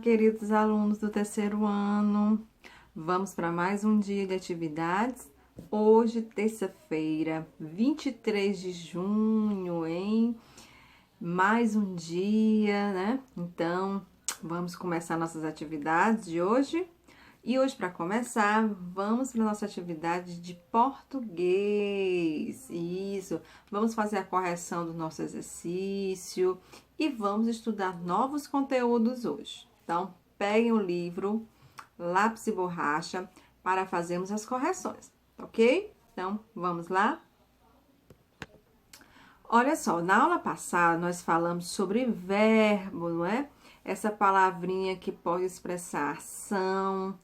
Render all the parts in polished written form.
queridos alunos do terceiro ano. Vamos para mais um dia de atividades. Hoje, terça-feira, 23 de junho, hein? Mais um dia, né? Então, vamos começar nossas atividades de hoje. E hoje, para começar, vamos para a nossa atividade de português. Isso, vamos fazer a correção do nosso exercício e vamos estudar novos conteúdos hoje. Então, peguem o livro, lápis e borracha para fazermos as correções, ok? Então, vamos lá? Olha só, na aula passada nós falamos sobre verbo, não é? Essa palavrinha que pode expressar ação,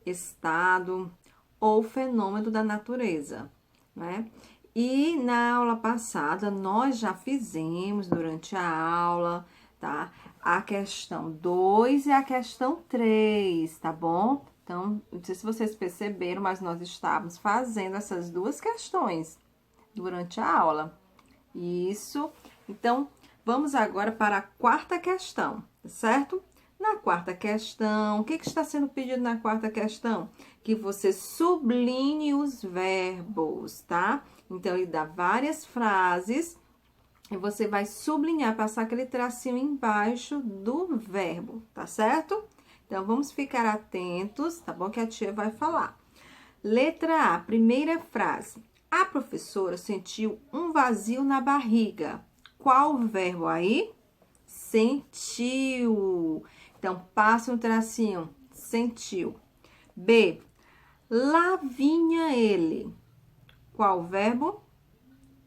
estado ou fenômeno da natureza, né? E na aula passada nós já fizemos durante a aula, tá? A questão 2 e a questão 3, tá bom? Então, não sei se vocês perceberam, mas nós estávamos fazendo essas duas questões durante a aula. Isso. Então, vamos agora para a quarta questão, certo? Na quarta questão, o que está sendo pedido na quarta questão? Que você sublinhe os verbos, tá? Então, ele dá várias frases e você vai sublinhar, passar aquele tracinho embaixo do verbo, tá certo? Então, vamos ficar atentos, tá bom? Que a tia vai falar. Letra A, primeira frase. A professora sentiu um vazio na barriga. Qual o verbo aí? Sentiu. Então, passa um tracinho. Sentiu. B. Lá vinha ele. Qual o verbo?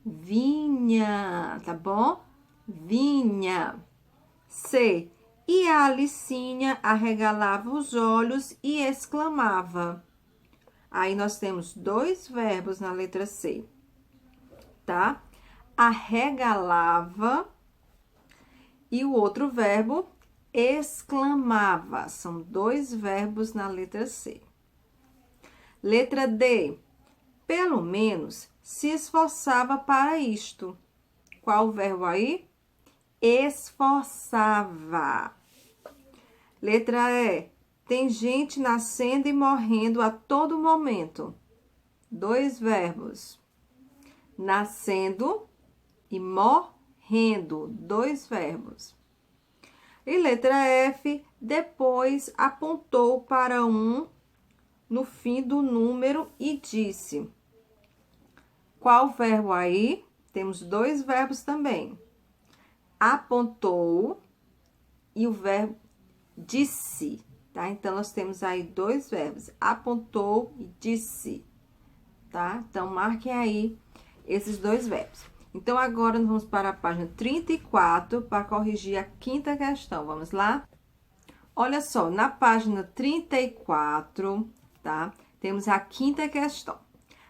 Vinha, tá bom? Vinha. C. E a Alicinha arregalava os olhos e exclamava. Aí, nós temos dois verbos na letra C, tá? Arregalava e o outro verbo, exclamava. São dois verbos na letra C. Letra D. Pelo menos se esforçava para isto. Qual o verbo aí? Esforçava. Letra E. Tem gente nascendo e morrendo a todo momento. Dois verbos. Nascendo e morrendo. Dois verbos. E letra F, depois apontou para um no fim do número e disse. Qual verbo aí? Temos dois verbos também. Apontou e o verbo disse, tá? Então, nós temos aí dois verbos. Apontou e disse, tá? Então, marquem aí esses dois verbos. Então, agora nós vamos para a página 34 para corrigir a quinta questão. Vamos lá? Olha só, na página 34, tá? Temos a quinta questão.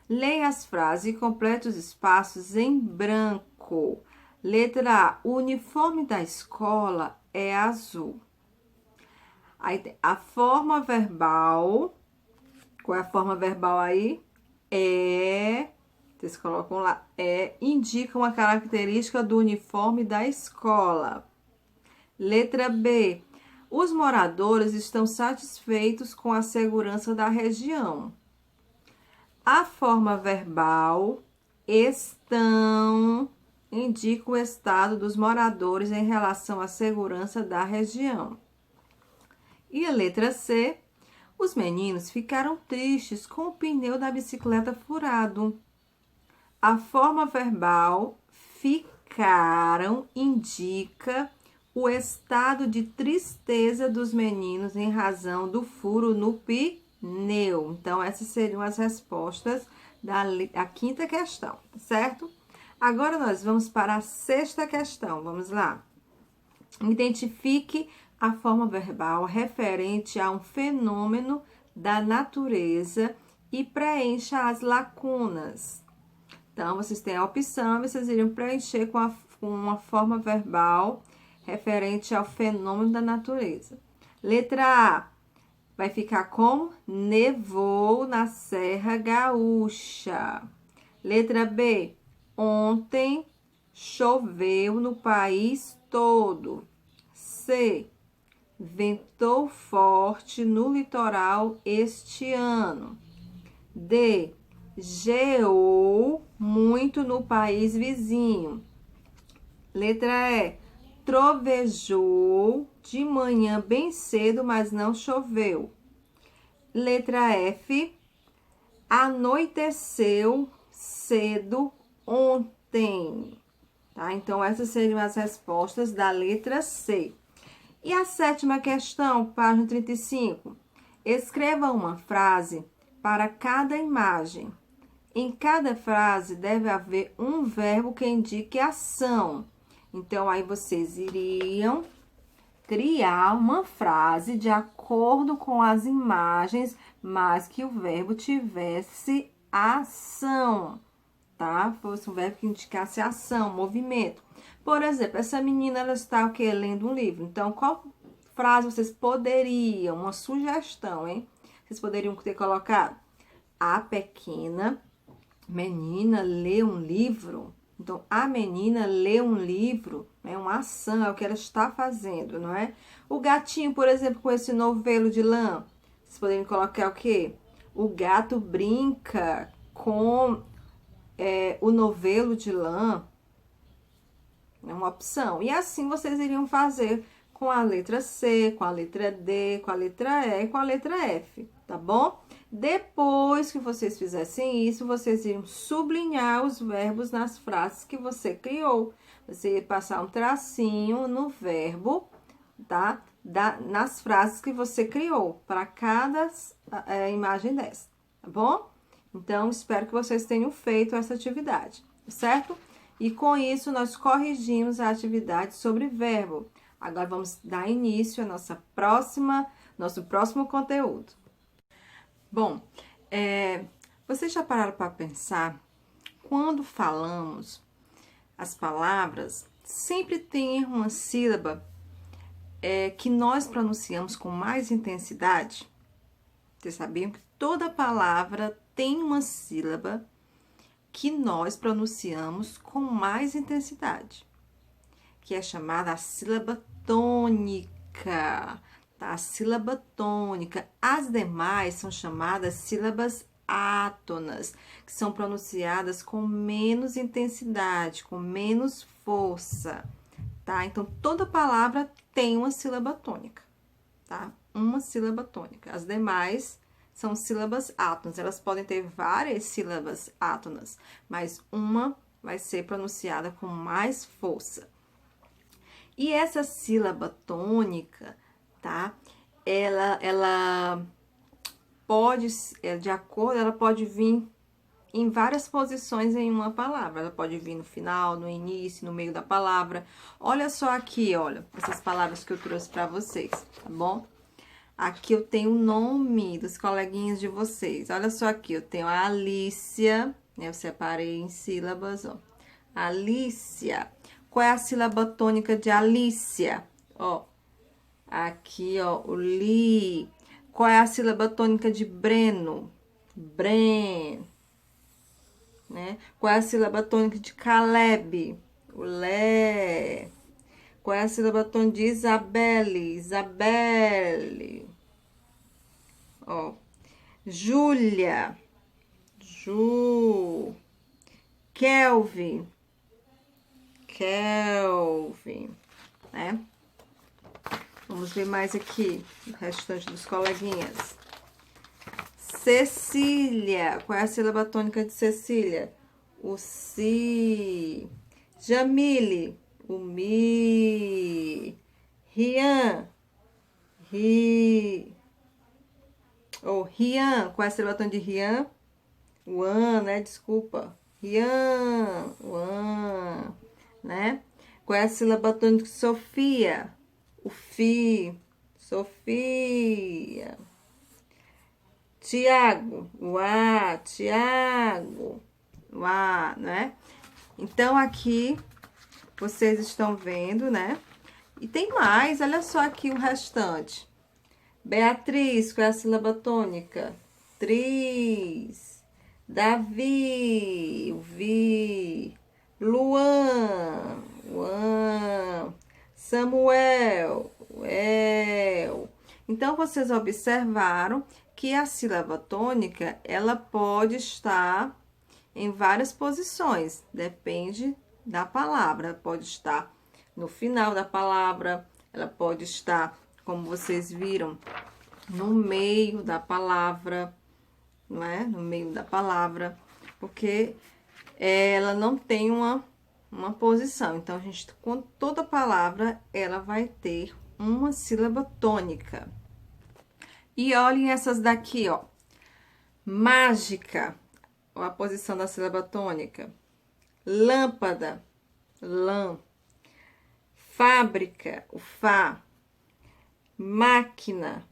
Leia as frases e complete os espaços em branco. Letra A. O uniforme da escola é azul. Aí tem a forma verbal. Qual é a forma verbal aí? É... Vocês colocam lá, indica uma característica do uniforme da escola. Letra B. Os moradores estão satisfeitos com a segurança da região. A forma verbal, estão, indica o estado dos moradores em relação à segurança da região. E a letra C. Os meninos ficaram tristes com o pneu da bicicleta furado. A forma verbal ficaram indica o estado de tristeza dos meninos em razão do furo no pneu. Então, essas seriam as respostas da quinta questão, certo? Agora, nós vamos para a sexta questão. Vamos lá. Identifique a forma verbal referente a um fenômeno da natureza e preencha as lacunas. Então, vocês têm a opção, vocês iriam preencher com uma forma verbal referente ao fenômeno da natureza. Letra A, vai ficar como? Nevou na Serra Gaúcha. Letra B, ontem choveu no país todo. C, Ventou forte no litoral este ano. D. Geou muito no país vizinho. Letra E. Trovejou de manhã bem cedo, mas não choveu. Letra F. Anoiteceu cedo ontem. Tá? Então, essas seriam as respostas da letra C. E a sétima questão, página 35. Escreva uma frase para cada imagem. Em cada frase deve haver um verbo que indique ação. Então, aí vocês iriam criar uma frase de acordo com as imagens, mas que o verbo tivesse ação, tá? Fosse um verbo que indicasse ação, movimento. Por exemplo, essa menina, ela está o quê? Lendo um livro. Então, qual frase vocês poderiam, uma sugestão, hein? Vocês poderiam ter colocado: a pequena menina lê um livro. Então, a menina lê um livro, é uma ação, é o que ela está fazendo, não é? O gatinho, por exemplo, com esse novelo de lã, vocês poderiam colocar o quê? O gato brinca com o novelo de lã. É uma opção. E assim vocês iriam fazer com a letra C, com a letra D, com a letra E e com a letra F, tá bom? Depois que vocês fizessem isso, vocês iriam sublinhar os verbos nas frases que você criou. Você ia passar um tracinho no verbo, tá? Nas frases que você criou, para cada imagem dessa, tá bom? Então, espero que vocês tenham feito essa atividade, certo? E com isso, nós corrigimos a atividade sobre verbo. Agora, vamos dar início à nosso próximo conteúdo. Bom, vocês já pararam para pensar, quando falamos, as palavras sempre tem uma sílaba que nós pronunciamos com mais intensidade? Vocês sabiam que toda palavra tem uma sílaba que nós pronunciamos com mais intensidade, que é chamada a sílaba tônica, tá? A sílaba tônica. As demais são chamadas sílabas átonas, que são pronunciadas com menos intensidade, com menos força, tá? Então, toda palavra tem uma sílaba tônica, tá? Uma sílaba tônica. As demais são sílabas átonas. Elas podem ter várias sílabas átonas, mas uma vai ser pronunciada com mais força. E essa sílaba tônica, tá? Ela pode, de acordo, ela pode vir em várias posições em uma palavra. Ela pode vir no final, no início, no meio da palavra. Olha só aqui, olha, essas palavras que eu trouxe para vocês, tá bom? Aqui eu tenho o nome dos coleguinhas de vocês. Olha só aqui, eu tenho a Alícia, né? Eu separei em sílabas, ó. Alícia. Qual é a sílaba tônica de Alícia? Ó, aqui, ó, o Li. Qual é a sílaba tônica de Breno? Bren. Né? Qual é a sílaba tônica de Caleb? O Lé. Qual é a sílaba tônica de Isabelle? Isabelle. Ó, Júlia. Ju. Kelvin. Kelvin, né? Vamos ver mais aqui, o restante dos coleguinhas. Cecília. Qual é a sílaba tônica de Cecília? O Si. Jamile. O Mi. Rian. Ri. Ou Rian. Qual é a sílaba tônica de Rian? O An, né? Desculpa. Rian. O An. Né? Qual é a sílaba tônica de Sofia? O Fi. Sofia. Tiago. O A. Tiago. O A, né? Então, aqui, vocês estão vendo, né? E tem mais, olha só aqui o restante. Beatriz, qual é a sílaba tônica? Tris. Davi. O Vi. Luan, Luan, Samuel, Então, vocês observaram que a sílaba tônica, ela pode estar em várias posições, depende da palavra. Pode estar no final da palavra, ela pode estar, como vocês viram, no meio da palavra, não é? No meio da palavra, porque ela não tem uma posição. Então, a gente, com toda palavra, ela vai ter uma sílaba tônica. E olhem essas daqui, ó. Mágica, a posição da sílaba tônica. Lâmpada, lã. Fábrica, o fá. Máquina,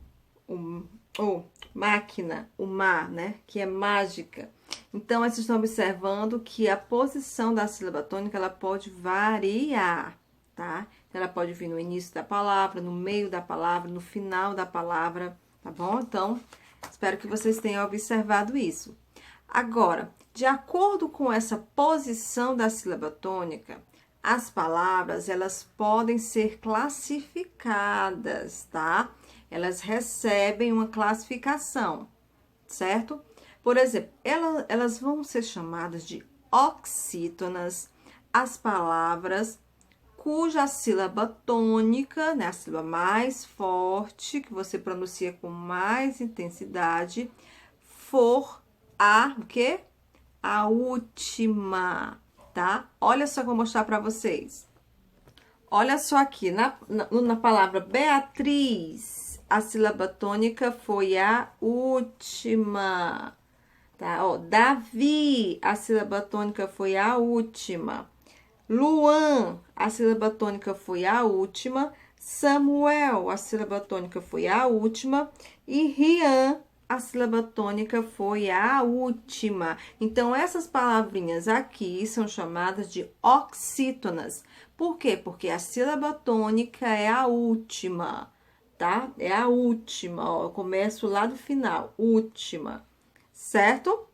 máquina, o má, né? Que é mágica. Então, vocês estão observando que a posição da sílaba tônica, ela pode variar, tá? Ela pode vir no início da palavra, no meio da palavra, no final da palavra, tá bom? Então, espero que vocês tenham observado isso. Agora, de acordo com essa posição da sílaba tônica, as palavras, elas podem ser classificadas, tá? Elas recebem uma classificação, certo? Por exemplo, elas vão ser chamadas de oxítonas as palavras cuja sílaba tônica, né, a sílaba mais forte, que você pronuncia com mais intensidade, for o quê? A última, tá? Olha só que eu vou mostrar para vocês. Olha só aqui, na palavra Beatriz, a sílaba tônica foi a última, tá? Ó, Davi, a sílaba tônica foi a última. Luan, a sílaba tônica foi a última. Samuel, a sílaba tônica foi a última. E Rian, a sílaba tônica foi a última. Então, essas palavrinhas aqui são chamadas de oxítonas. Por quê? Porque a sílaba tônica é a última, tá? É a última, ó. Eu começo lá do final, última, certo?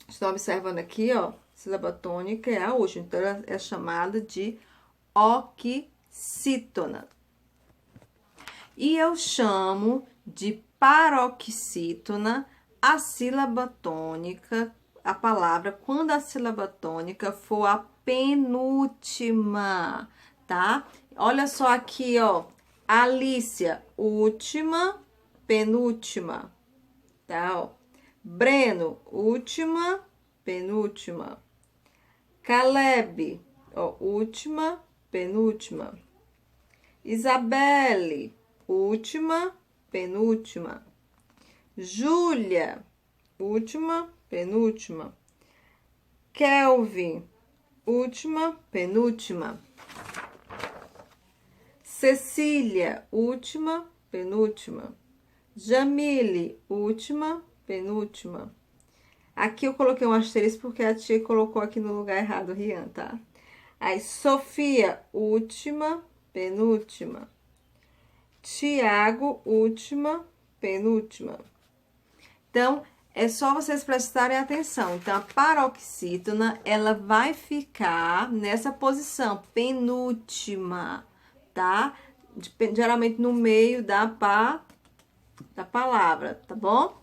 Estão observando aqui, ó. Sílaba tônica é a última, então ela é chamada de oxítona. E eu chamo de paroxítona a sílaba tônica, a palavra, quando a sílaba tônica for a penúltima, tá? Olha só aqui, ó. Alícia, última, penúltima, tá? Ó. Breno, última, penúltima. Caleb, ó, última, penúltima. Isabelle, última, penúltima. Júlia, última, penúltima. Kelvin, última, penúltima. Cecília, última, penúltima. Jamile, última, penúltima. Aqui eu coloquei um asterisco porque a tia colocou aqui no lugar errado, Rian, tá? Aí, Sofia, última, penúltima. Tiago, última, penúltima. Então, é só vocês prestarem atenção. Então, a paroxítona, ela vai ficar nessa posição, penúltima, tá? Geralmente no meio da palavra, tá bom?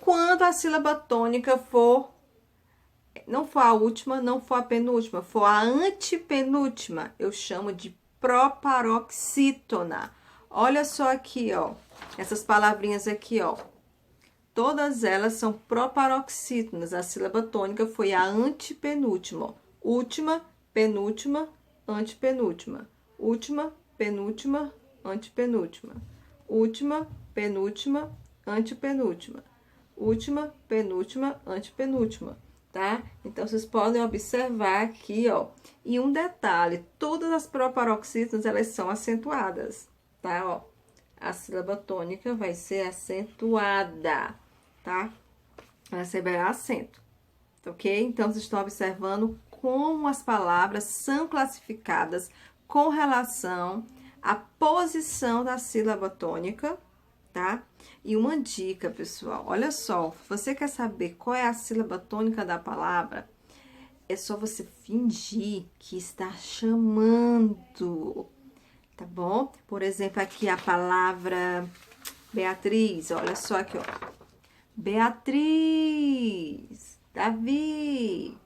Quando a sílaba tônica não for a última, não for a penúltima, for a antepenúltima, eu chamo de proparoxítona. Olha só aqui, ó, essas palavrinhas aqui, ó. Todas elas são proparoxítonas. A sílaba tônica foi a antepenúltima, ó. Última, penúltima, antepenúltima. Última, penúltima, antepenúltima. Última, penúltima, antepenúltima. Última, penúltima, antepenúltima, tá? Então, vocês podem observar aqui, ó. E um detalhe, todas as proparoxítonas, elas são acentuadas, tá? Ó, a sílaba tônica vai ser acentuada, tá? Ela receberá acento, ok? Então, vocês estão observando como as palavras são classificadas com relação à posição da sílaba tônica, tá? E uma dica, pessoal, olha só, você quer saber qual é a sílaba tônica da palavra? É só você fingir que está chamando, tá bom? Por exemplo, aqui a palavra Beatriz, olha só aqui, ó. Beatriz, Davi,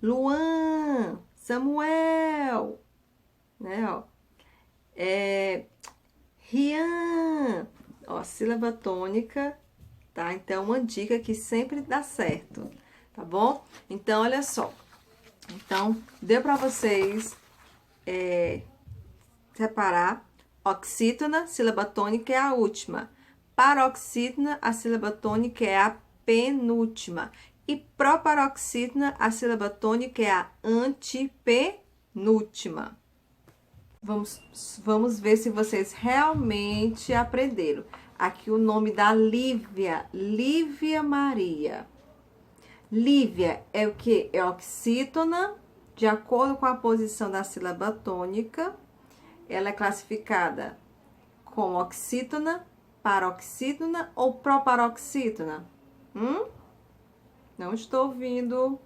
Luan, Samuel, né, ó. Rian, ó, sílaba tônica, tá? Então, uma dica que sempre dá certo, tá bom? Então, olha só. Então, deu para vocês separar. Oxítona, sílaba tônica é a última. Paroxítona, a sílaba tônica é a penúltima. E proparoxítona, a sílaba tônica é a antepenúltima. Vamos ver se vocês realmente aprenderam. Aqui o nome da Lívia, Lívia Maria. Lívia é o que? É oxítona, de acordo com a posição da sílaba tônica. Ela é classificada como oxítona, paroxítona ou proparoxítona? Não estou ouvindo.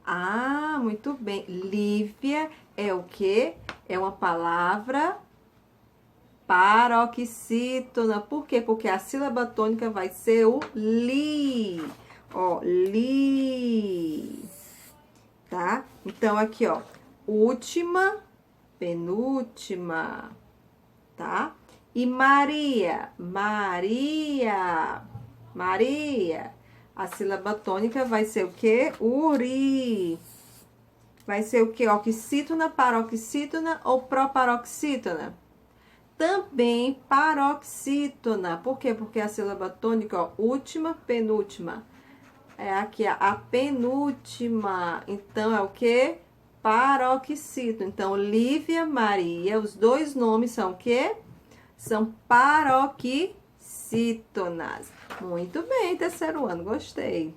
Ah, muito bem. Lívia é o quê? É uma palavra paroxítona. Por quê? Porque a sílaba tônica vai ser o li. Ó, li. Tá? Então, aqui, ó. Última, penúltima. Tá? E Maria, Maria, Maria. A sílaba tônica vai ser o quê? Uri. Vai ser o quê? Oxítona, paroxítona ou proparoxítona? Também paroxítona. Por quê? Porque a sílaba tônica, ó, última, penúltima. É aqui a penúltima. Então, é o quê? Paroxítona. Então, Lívia, Maria, os dois nomes são o quê? São paroxítonas. Muito bem, terceiro ano, gostei.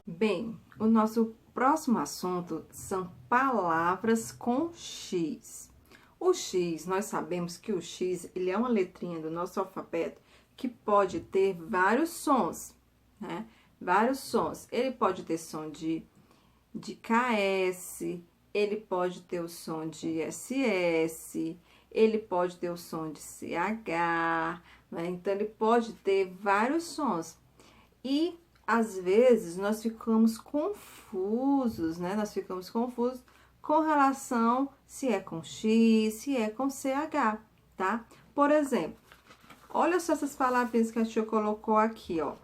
Bem, o nosso próximo assunto são palavras com X. O X, nós sabemos que o X, ele é uma letrinha do nosso alfabeto que pode ter vários sons, né? Vários sons. Ele pode ter som de KS, ele pode ter o som de SS, ele pode ter o som de CH, né? Então, ele pode ter vários sons. E, às vezes, nós ficamos confusos, né? Nós ficamos confusos com relação se é com X, se é com CH, tá? Por exemplo, olha só essas palavrinhas que a tia colocou aqui, ó.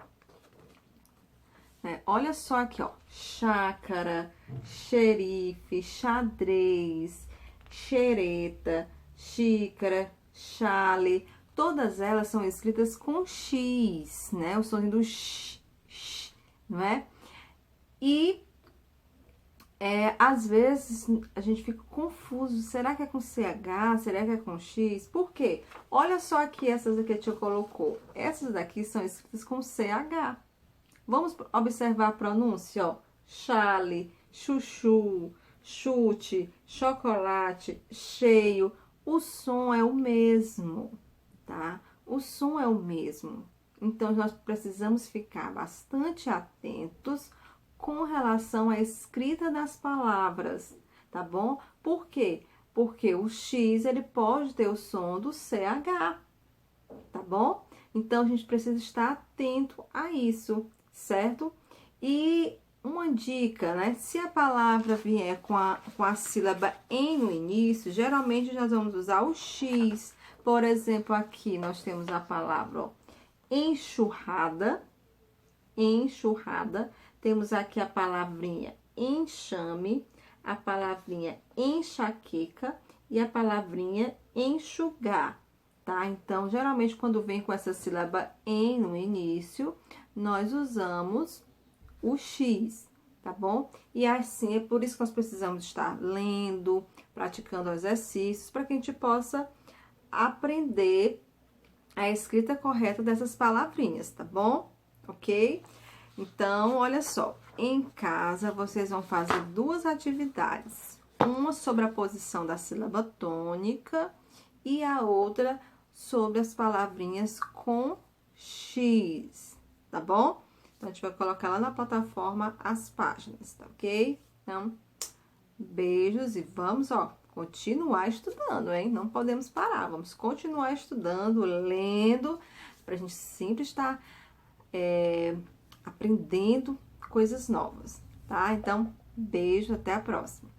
Olha só aqui, ó. Chácara, xerife, xadrez, xereta, xícara, chale. Todas elas são escritas com X, né? O som do x, não é? E, às vezes, a gente fica confuso. Será que é com CH? Será que é com X? Por quê? Olha só aqui essas aqui que a tia colocou. Essas daqui são escritas com CH. Vamos observar a pronúncia, ó. Chale, chuchu, chute, chocolate, cheio. O som é o mesmo, tá? O som é o mesmo. Então, nós precisamos ficar bastante atentos com relação à escrita das palavras, tá bom? Por quê? Porque o X, ele pode ter o som do CH, tá bom? Então, a gente precisa estar atento a isso, certo? E uma dica, né? Se a palavra vier com a sílaba em no início, geralmente nós vamos usar o X. Por exemplo, aqui nós temos a palavra, ó, enxurrada, enxurrada. Temos aqui a palavrinha enxame, a palavrinha enxaqueca e a palavrinha enxugar, tá? Então, geralmente, quando vem com essa sílaba em no início, nós usamos o X, tá bom? E assim, é por isso que nós precisamos estar lendo, praticando exercícios, para que a gente possa aprender a escrita correta dessas palavrinhas, tá bom? Ok? Então, olha só, em casa vocês vão fazer duas atividades. Uma sobre a posição da sílaba tônica e a outra sobre as palavrinhas com X, tá bom? Então, a gente vai colocar lá na plataforma as páginas, tá ok? Então, beijos e vamos, ó, continuar estudando, hein? Não podemos parar, vamos continuar estudando, lendo, para a gente sempre estar aprendendo coisas novas, tá? Então, beijo, até a próxima.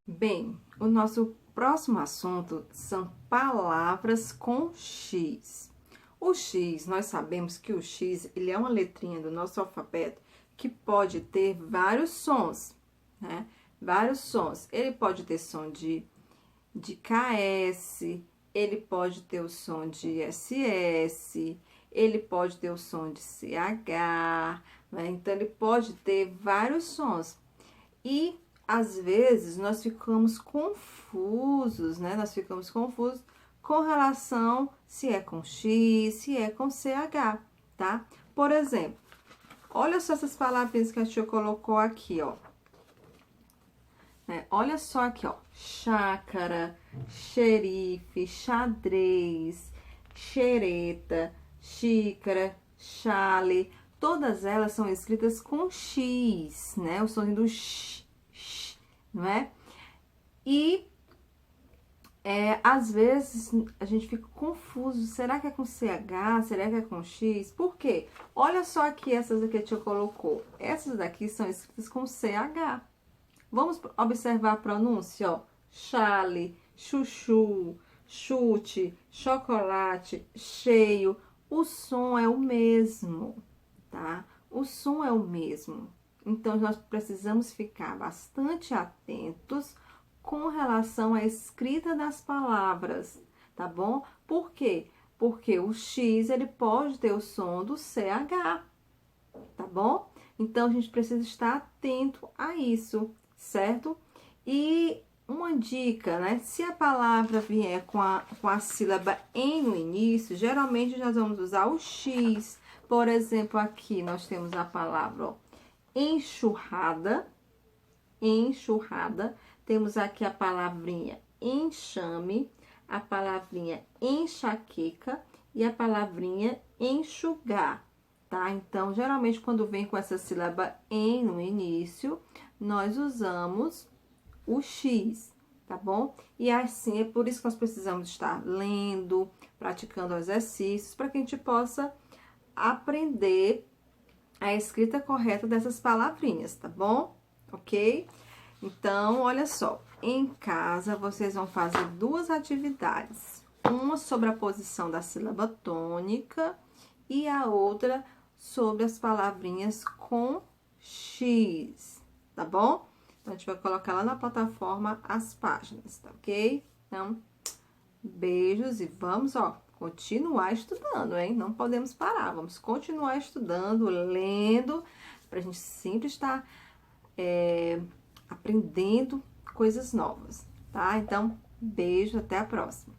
Bem, o nosso próximo assunto são palavras com X. O X, nós sabemos que o X, ele é uma letrinha do nosso alfabeto que pode ter vários sons, né? Vários sons. Ele pode ter som de KS, ele pode ter o som de SS, ele pode ter o som de CH, né? Então, ele pode ter vários sons. E, às vezes, nós ficamos confusos, né? Nós ficamos confusos com relação se é com X, se é com CH, tá? Por exemplo, olha só essas palavrinhas que a tia colocou aqui, ó. Olha só aqui, ó. Chácara, xerife, xadrez, xereta, xícara, chale. Todas elas são escritas com X, né? O som do X, não é? E às vezes a gente fica confuso. Será que é com CH? Será que é com X? Por quê? Olha só aqui essas aqui que a tia colocou. Essas daqui são escritas com CH. Vamos observar a pronúncia, ó. Chale, chuchu, chute, chocolate, cheio. O som é o mesmo, tá? O som é o mesmo. Então, nós precisamos ficar bastante atentos com relação à escrita das palavras, tá bom? Por quê? Porque o X, ele pode ter o som do CH, tá bom? Então, a gente precisa estar atento a isso, certo? E uma dica, né? Se a palavra vier com a sílaba em no início, geralmente nós vamos usar o X. Por exemplo, aqui nós temos a palavra, ó, enxurrada, enxurrada. Temos aqui a palavrinha enxame, a palavrinha enxaqueca e a palavrinha enxugar, tá? Então, geralmente, quando vem com essa sílaba em no início, nós usamos o X, tá bom? E assim, é por isso que nós precisamos estar lendo, praticando exercícios, para que a gente possa aprender a escrita correta dessas palavrinhas, tá bom? Ok? Então, olha só, em casa vocês vão fazer duas atividades. Uma sobre a posição da sílaba tônica e a outra sobre as palavrinhas com X, tá bom? Então, a gente vai colocar lá na plataforma as páginas, tá ok? Então, beijos e vamos, ó, continuar estudando, hein? Não podemos parar, vamos continuar estudando, lendo, pra gente sempre estar aprendendo coisas novas, tá? Então, beijo, até a próxima.